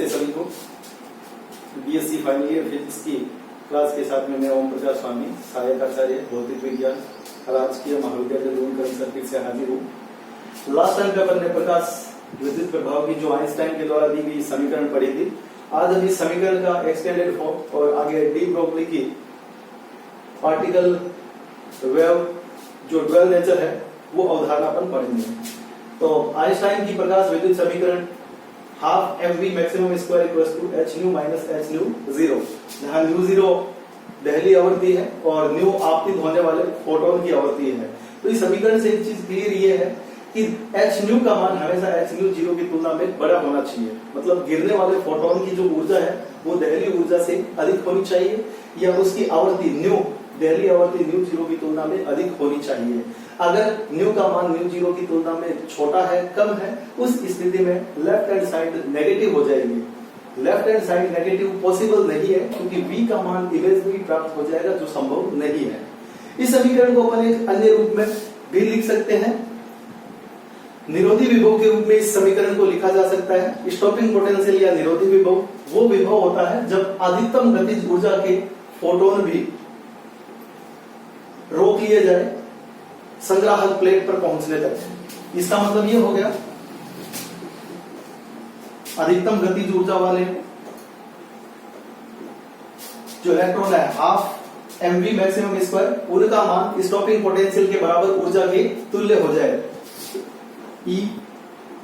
नमस्ते सभी को। बीएससी फाइनल ईयर फिजिक्स की क्लास के साथ में मैं ओम प्रकाश स्वामी, सहायक आचार्य भौतिक विज्ञान, राजकीय महाविद्यालय लोन सर्किट से हाजिर हूँ। लास्ट टाइम पे अपन ने प्रकाश विद्युत प्रभाव की जो आइंस्टाइन के द्वारा दी गई समीकरण पढ़ी थी। आज हम इस समीकरण का एक्सटेंडेड फॉर्म और आगे डी ब्रोगली की पार्टिकल वेव जो ड्वेल नेचर है वो अवधारणा अपन पढ़ेंगे। तो आइंस्टाइन की प्रकाश विद्युत समीकरण half mv maximum square equals to h nu minus h nu zero, जहां न्यू जीरो दहली आवृत्ति है और न्यू आपतित होने वाले फोटोन की आवृत्ति है। तो इस समीकरण से एक चीज क्लियर ये है कि h न्यू का मान हमेशा h न्यू जीरो की तुलना में बड़ा होना चाहिए। मतलब गिरने वाले फोटोन की जो ऊर्जा है वो दहली ऊर्जा से अधिक होनी चाहिए या उसकी आवृत्ति न्यू दहली आवृत्ति न्यू जीरो की तुलना में अधिक होनी चाहिए। अगर न्यू का मान न्यू जीरो की तुलना में छोटा है, कम है, उस स्थिति में लेफ्ट हैंड साइड नेगेटिव हो जाएगी। Left hand side negative possible नहीं है क्योंकि v का मान इमेजिनरी प्राप्त हो जाएगा जो संभव नहीं है। इस समीकरण को अपन एक अन्य रूप में भी लिख सकते हैं। निरोधी विभव के रूप में इस समीकरण को लिखा जा सकता है। स्टॉपिंग पोटेंशियल या निरोधी विभव वो विभव होता है जब अधिकतम गतिज ऊर्जा के फोटोन भी रोक लिए जाए संग्राहक प्लेट पर पहुंचने तक। इसका मतलब ये हो गया अधिकतम गतिज ऊर्जा वाले जो इलेक्ट्रॉन है हाफ mv मैक्सिमम स्क्वायर, उनका मान स्टॉपिंग पोटेंशियल के बराबर ऊर्जा के तुल्य हो जाए E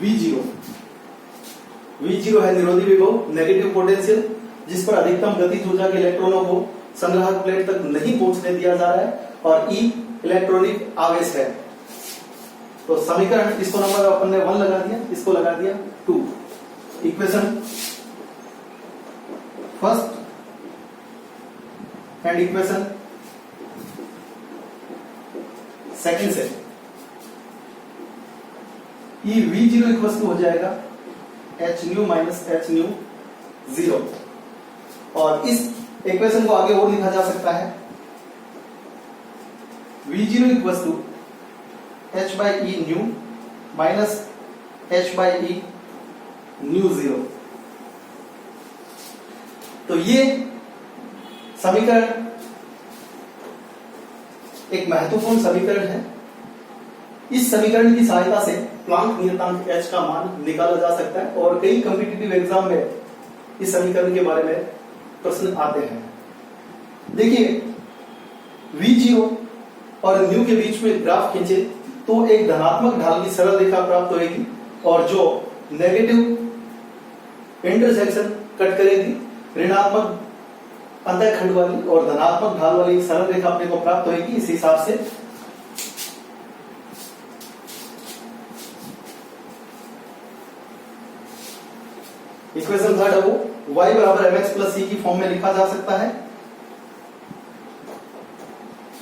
v0। v0 है निरोधी विभव, नेगेटिव पोटेंशियल जिस पर अधिकतम गतिज ऊर्जा के इलेक्ट्रॉनों को संग्राहक प्लेट तक नहीं पहुंचने दिया जा रहा है, और E इलेक्ट्रॉनिक आवेश है। तो समीकरण इसको नंबर अपन ने 1 लगा दिया, इसको लगा दिया 2। Equation first and equation second से E v0 इक्वल टू हो जाएगा h nu minus h nu zero. और इस इक्वेशन को आगे और लिखा जा सकता है v0 equal to h by e nu minus h by e nu zero. तो ये समीकरण एक महत्वपूर्ण समीकरण है। इस समीकरण की सहायता से प्लांक नियतांक h का मान निकाला जा सकता है और कई कॉम्पिटिटिव एग्जाम में इस समीकरण के बारे में प्रश्न आते हैं। देखिए v0 और न्यू के बीच में ग्राफ खींचे तो एक धनात्मक ढाल की सरल रेखा प्राप्त होगी और जो नेगेटिव इंटरसेक्शन कट करेगी ऋणात्मक अंतःखंड वाली और धनात्मक ढाल वाली सरल रेखा अपने को प्राप्त होगी। इस हिसाब से इक्वेशन थर्ड है वो y बराबर mx प्लस c की फॉर्म में लिखा जा सकता है।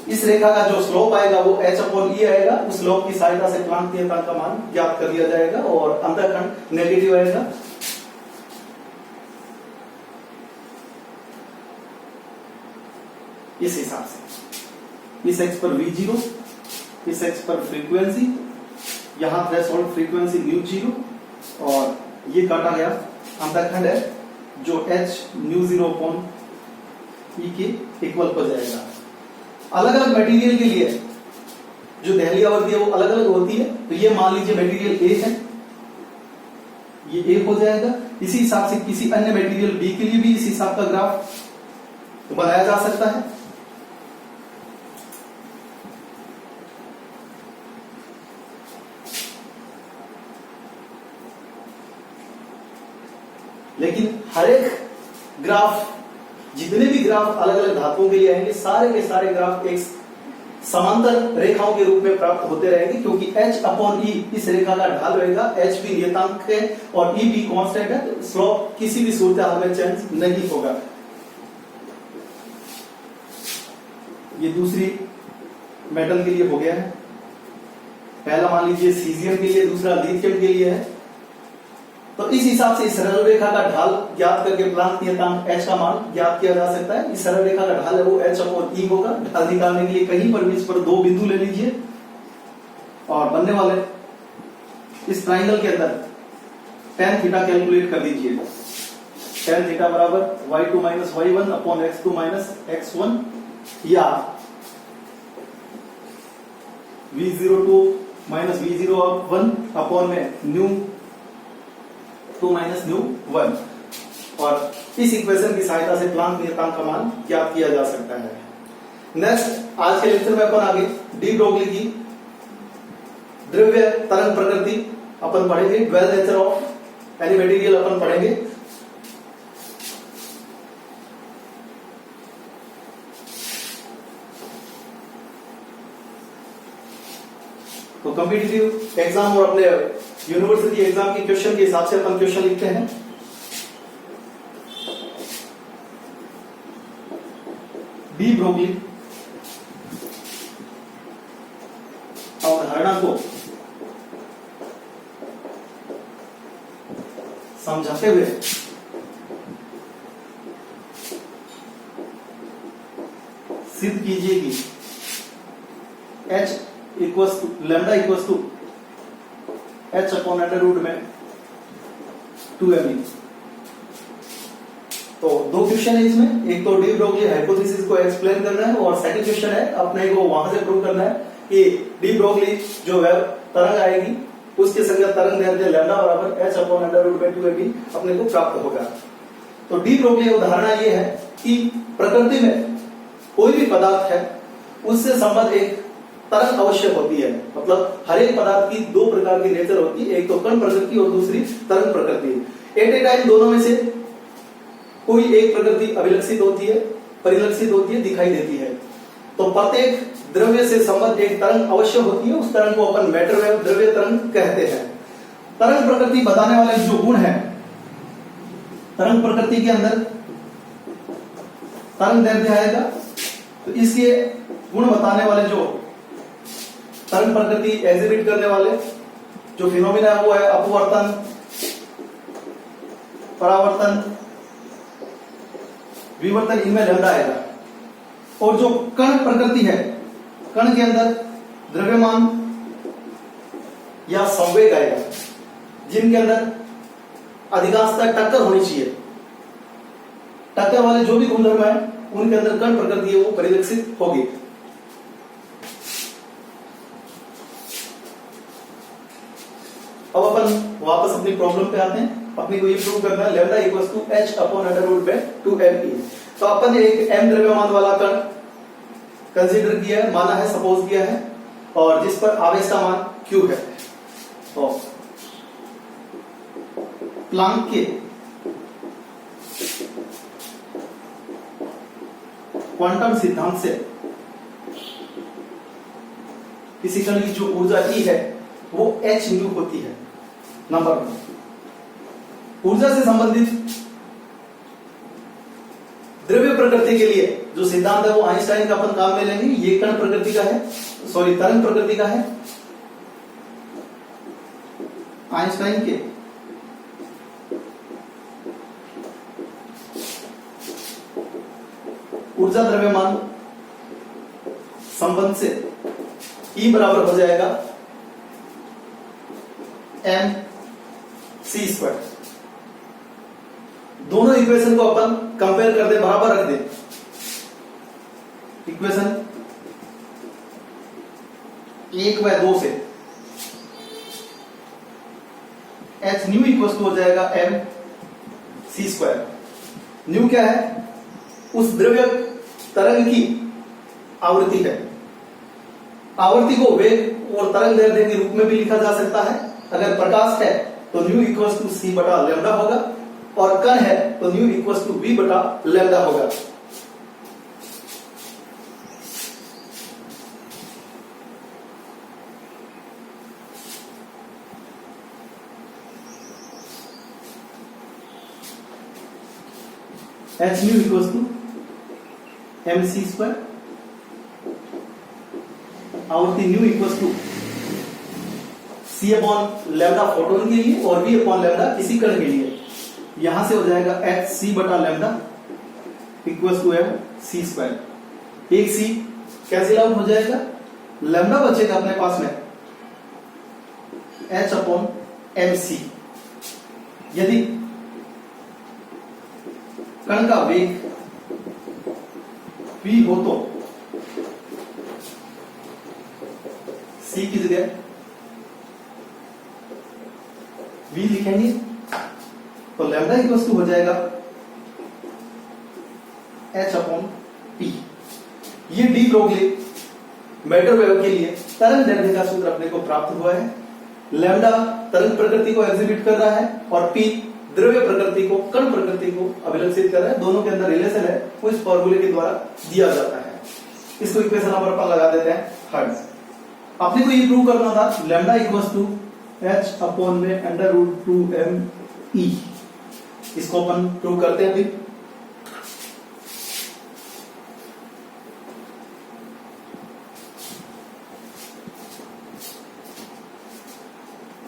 इस रेखा का जो स्लोप आएगा वो h अपॉन e आएगा। उस स्लोप की सहायता से प्लांक नियतांक का मान ज्ञात कर लिया जाएगा और अंतःखंड नेगेटिव आएगा। इस हिसाब से इस x पर v0, इस x पर फ्रीक्वेंसी, यहां थ्रेशोल्ड फ्रीक्वेंसी न्यू जीरो और ये काटा गया अंतःखंड है जो h nu zero upon e के इक्वल हो जाएगा। अलग अलग मटेरियल के लिए जो दहली आवृत्ति है वो अलग अलग होती है। तो ये मान लीजिए मटेरियल A है, ये A हो जाएगा। इसी हिसाब से किसी अन्य मटेरियल B के लिए भी इस हिसाब का ग्राफ बनाया जा सकता है। लेकिन हर एक ग्राफ, जितने भी ग्राफ अलग अलग धातुओं के लिए आएंगे, सारे के सारे ग्राफ एक समांतर रेखाओं के रूप में प्राप्त होते रहेंगे क्योंकि h अपॉन e इस रेखा का ढाल रहेगा। h भी नियतांक है और e भी कांस्टेंट है, तो स्लोप किसी भी सूरत हाल में चेंज नहीं होगा। ये दूसरी मेटल के लिए हो गया है। पहला मान लीजिए सीजियम के लिए, दूसरा लिथियम के लिए है। तो इस हिसाब से इस सरल रेखा का ढाल ज्ञात करके प्लांक नियतांक h का मान ज्ञात किया जा सकता है। इस सरल रेखा का ढाल है वो h अपॉन e होगा। ढाल निकालने के लिए कहीं पर भी इस पर दो बिंदु ले लीजिए और बनने वाले इस ट्राइंगल के अंदर tan थीटा कैलकुलेट कर दीजिए। tan थीटा बराबर y2 minus y1 upon x2 minus x1 या v02 माइनस v01 अपॉन में न्यू 2 माइनस न्यू 1, और इस इक्वेशन की सहायता से प्लांक नियतांक का मान ज्ञात किया जा सकता है। नेक्स्ट, आज के लेक्चर में अपन आगे डी ब्रोगली की द्रव्य तरंग प्रकृति अपन पढ़ेंगे। Twelfth nature of any material अपन पढ़ेंगे। तो कॉम्पिटिटिव एग्जाम और अपने यूनिवर्सिटी एग्जाम के क्वेश्चन के हिसाब से अपन क्वेश्चन लिखते हैं। डी ब्रोगली अवधारणा को समझाते हुए सिद्ध कीजिए कि h equals to lambda equals to h upon under root में 2m। तो दो क्वेश्चन है इसमें, एक तो डी ब्रोगली हाइपोथेसिस को एक्सप्लेन करना है और सेकंड क्वेश्चन है अपने को वहां से प्रूव करना है कि डी ब्रोगली जो वेव तरंग आएगी उसके संगत तरंग दैर्ध्य लैम्डा बराबर h अपॉन अंडर रूट में 2m अपने को प्राप्त होगा। तो डी ब्रोगली उदाहरण ये है कि प्रकृति में कोई भी पदार्थ है उससे संबद्ध एक तरंग आवश्यक होती है। मतलब हर एक पदार्थ की दो प्रकार की नेचर होती है, एक तो कण प्रकृति और दूसरी तरंग प्रकृति। एट ए टाइम दोनों में से कोई एक प्रकृति अभिलक्षित होती है, परिलक्षित होती है, दिखाई देती है। तो प्रत्येक द्रव्य से संबद्ध एक तरंग अवश्य होती है, उस तरंग को अपन मैटर वेव द्रव्य तरंग कहते हैं। तरंग प्रकृति बताने वाले जो गुण है, तरंग प्रकृति के अंदर तरंग दैर्ध्य आएगा, तो इसके गुण बताने वाले जो तरंग प्रकृति एग्जिबिट करने वाले जो फिनोमिना है वो है अपवर्तन, परावर्तन, विवर्तन, इनमें लैम्डा आएगा। और जो कण प्रकृति है, कण के अंदर द्रव्यमान या संवेग आएगा, जिनके अंदर अधिकांशतः टक्कर होनी चाहिए। टक्कर वाले जो भी गुणधर्म है उनके अंदर कण प्रकृति है वो परिलक्षित होगी। अब अपन वापस अपनी प्रॉब्लम पे आते हैं। अपनी को ये प्रूव करना है lambda equals to h upon under root में 2m। तो अपन ने एक m द्रव्यमान वाला कण कंसीडर किया है, माना है, सपोज किया है, और जिस पर आवेश का मान q है। तो प्लांक के क्वांटम सिद्धांत से किसी कण की जो ऊर्जा E है वो h न्यू होती है। नंबर 1, ऊर्जा से संबंधित द्रव्य प्रकृति के लिए जो सिद्धांत है वो आइंस्टाइन का अपन काम में लेंगे। ये कण प्रकृति का है, सॉरी तरंग प्रकृति का है। आइंस्टाइन के ऊर्जा द्रव्यमान संबंध से E बराबर हो जाएगा mc²। दोनों इक्वेशन को अपन कंपेयर कर दे, बराबर रख दे। इक्वेशन 1 व 2 से h न्यू इक्वल टू हो जाएगा mc²। न्यू क्या है? उस द्रव्य तरंग की आवृत्ति है। आवृत्ति को वेग और तरंग दैर्ध्य के रूप में भी लिखा जा सकता है। अगर प्रकाश है तो न्यू इक्वल्स टू c बटा लैम्डा होगा, और कण है तो न्यू इक्वल्स टू v बटा लैम्डा होगा। h nu equals to mc², आवृत्ति nu equals to c upon lambda photon के लिए और v अपॉन लैम्डा किसी कण के लिए। यहां से हो जाएगा hc बटा लैम्डा इक्वल्स टू mc²। एक c कैंसिल आउट हो जाएगा, लैम्डा बचेगा अपने पास में h अपॉन mc। यदि कण का वेग v हो तो c की जगह v लिखेंगे तो लैम्डा इक्वल टू हो जाएगा h अपॉन p। ये डी ब्रोगली मैटर वेव के लिए तरंग दैर्ध्य का सूत्र अपने को प्राप्त हुआ है। लैम्डा तरंग प्रकृति को एग्जिबिट कर रहा है और p द्रव्य प्रकृति को, कण प्रकृति को अभिलक्षित कर रहा है। दोनों के अंदर रिलेशन है, वो इस फॉर्मूले के द्वारा दिया जाता है। इसको इक्वेशन नंबर पर लगा देते हैं थर्ड। अपने को ये प्रूव करना था lambda equals to h upon में अंडर रूट 2m e। इसको अपन प्रूव करते हैं अभी।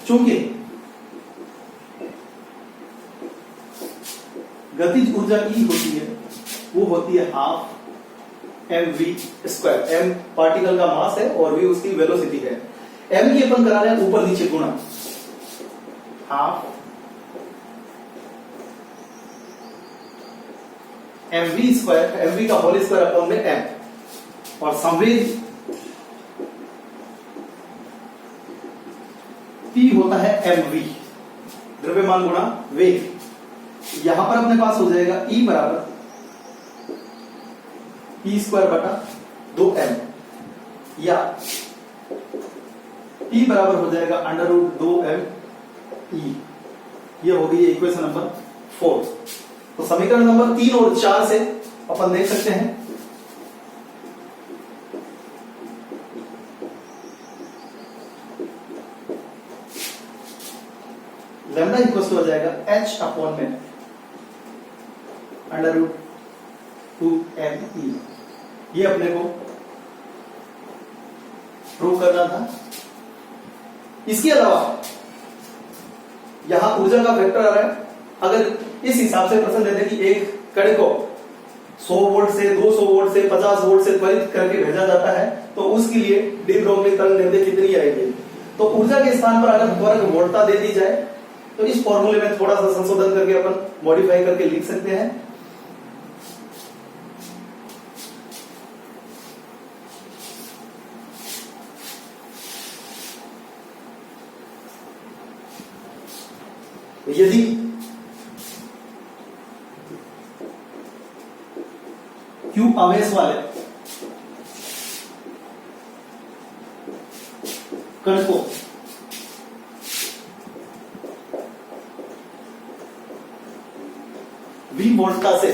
चूंकि गतिज ऊर्जा E होती है, वो होती है half mv square. m particle का मास है और v उसकी वेलोसिटी है। m की अपन करा रहे हैं ऊपर नीचे गुणा, हाफ mv स्क्वायर, mv का होल स्क्वायर अपॉन में m, और संवेग p होता है mv, द्रव्यमान गुणा वेग। यहां पर अपने पास हो जाएगा E बराबर p स्क्वायर बटा 2m, या P बराबर हो जाएगा अंडर रूट 2m E। ये हो गई इक्वेशन नंबर 4। तो समीकरण नंबर 3 और 4 से अपन देख सकते हैं लैम्डा इक्वल टू हो जाएगा h अपॉन में अंडर रूट 2m e। ये अपने को प्रूव करना था। इसके अलावा यहां ऊर्जा का फैक्टर आ रहा है। अगर इस हिसाब से प्रश्न देते कि एक कण को 100 वोल्ट से 200 वोल्ट से 50 वोल्ट से त्वरित करके भेजा जाता है, तो उसके लिए डी ब्रोगली तरंग दैर्ध्य कितनी आएगी। तो ऊर्जा के स्थान पर अगर त्वरक वोल्टता दे दी जाए तो इस फॉर्मूले में थोड़ा सा संशोधन करके अपन मॉडिफाई करके लिख सकते हैं। यदि Q आवेश वाले कण को V वोल्टता से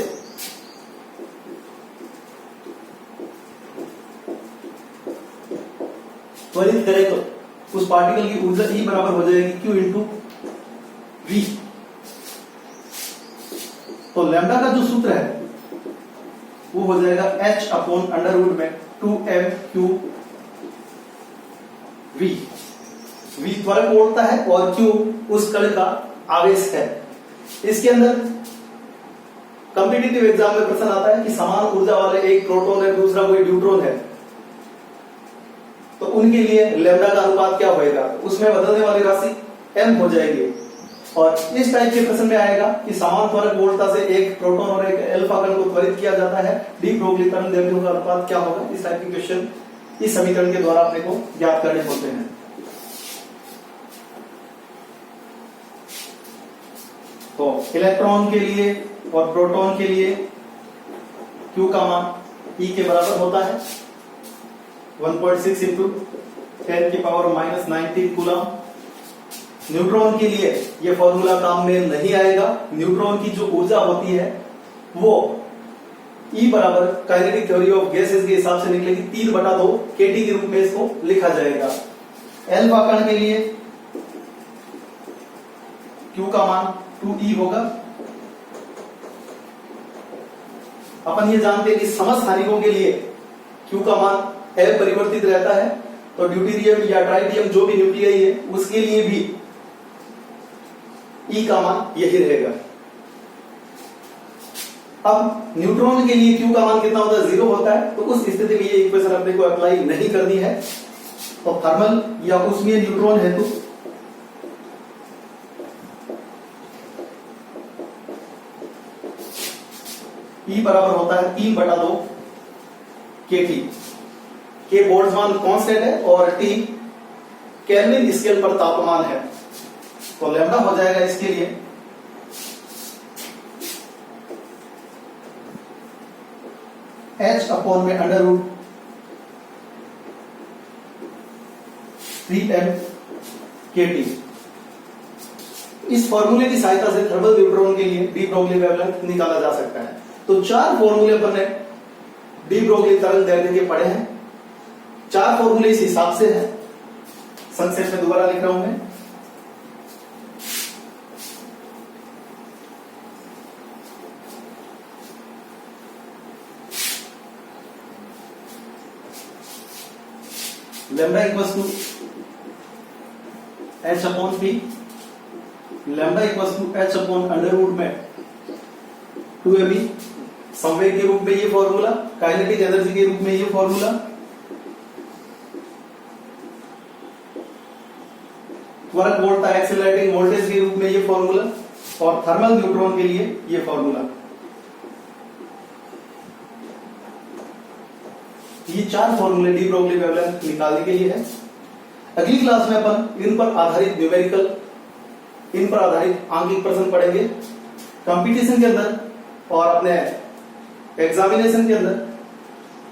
त्वरित करें तो उस पार्टिकल की ऊर्जा E बराबर हो जाएगी Q इंटू V। तो लैम्डा का जो सूत्र है वो हो जाएगा h अपॉन अंडर रूट में 2m3 v। v त्वरक मोड़ता है और q उस कण का आवेश है। इसके अंदर कॉम्पिटिटिव एग्जाम में प्रश्न आता है कि समान ऊर्जा वाले एक प्रोटॉन है, दूसरा कोई न्यूट्रॉन है, तो उनके लिए लैम्डा का अनुपात क्या होएगा, उसमें बदलने वाली राशि m हो जाएगी। और इस टाइप के प्रश्न में आएगा कि समान त्वरक वोल्टता से एक प्रोटॉन और एक अल्फा कण को त्वरित किया जाता है, डी ब्रोगली तरंग दैर्ध्यों का अनुपात क्या होगा। इस टाइप के क्वेश्चन इस समीकरण के द्वारा अपने को ज्ञात करने होते हैं। तो इलेक्ट्रॉन के लिए और प्रोटॉन के लिए Q का मान E के बराबर होता है 1.6 इंटू 10⁻⁻⁹ कूलम। न्यूट्रॉन के लिए यह फॉर्मूला काम में नहीं आएगा। न्यूट्रॉन की जो ऊर्जा होती है वो E बराबर काइनेटिक थ्योरी ऑफ गैसेस के हिसाब से निकलेगी 3/2 kT के रूप में इसको लिखा जाएगा। अल्फा कण के लिए Q का मान 2E होगा। अपन ये जानते हैं कि समस्थानिकों के लिए Q का मान अपरिवर्तित रहता है, तो ड्यूटेरियम या ट्राइटियम जो भी न्यूक्लियाई है उसके लिए भी E का मान यही रहेगा। अब न्यूट्रॉन के लिए Q का मान कितना होता है, 0 होता है, तो उस स्थिति में ये इक्वेशन अपने को अप्लाई नहीं करनी है। तो थर्मल या ऊष्मीय न्यूट्रॉन है तो E बराबर होता है 3/2 kT। के बोल्ट्जमान कांस्टेंट है और T केल्विन स्केल पर तापमान है, तो लैम्डा हो जाएगा इसके लिए H में अंडर रूट 3m kT। इस फॉर्मूले की सहायता से थर्मल न्यूट्रॉन के लिए डी ब्रोगली वेवलेंथ निकाला जा सकता है। तो 4 फॉर्मूले अपने डी ब्रोगली तरंग दैर्ध्य के पढ़े हैं। 4 फॉर्मूले इस हिसाब से है, संक्षेप में दोबारा लिख रहा हूं मैं। Lambda equals to h upon p, lambda equals to h upon under root में 2ab, संवेग के रूप में ये फॉर्मूला, काइनेटिक एनर्जी के रूप में ये फॉर्मूला, त्वरक वोल्टा एक्सेलरेटिंग वोल्टेज के रूप में ये फॉर्मूला, और थर्मल न्यूट्रॉन के लिए ये फॉर्मूला। ये 4 फॉर्मूले डी ब्रोगली वेवलेंथ निकालने के लिए है। अगली क्लास में अपन इन पर आधारित न्यूमेरिकल, इन पर आधारित आंकिक प्रश्न पढ़ेंगे। कंपटीशन के अंदर और अपने एग्जामिनेशन के अंदर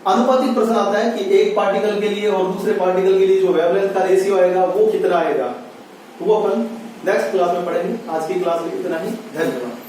अनुपातिक प्रश्न आता है कि एक पार्टिकल के लिए और दूसरे पार्टिकल के लिए जो वेवलेंथ का रेशियो आएगा वो कितना आएगा, तो वो अपन नेक्स्ट क्लास में पढ़ेंगे। आज की क्लास में इतना ही, धन्यवाद।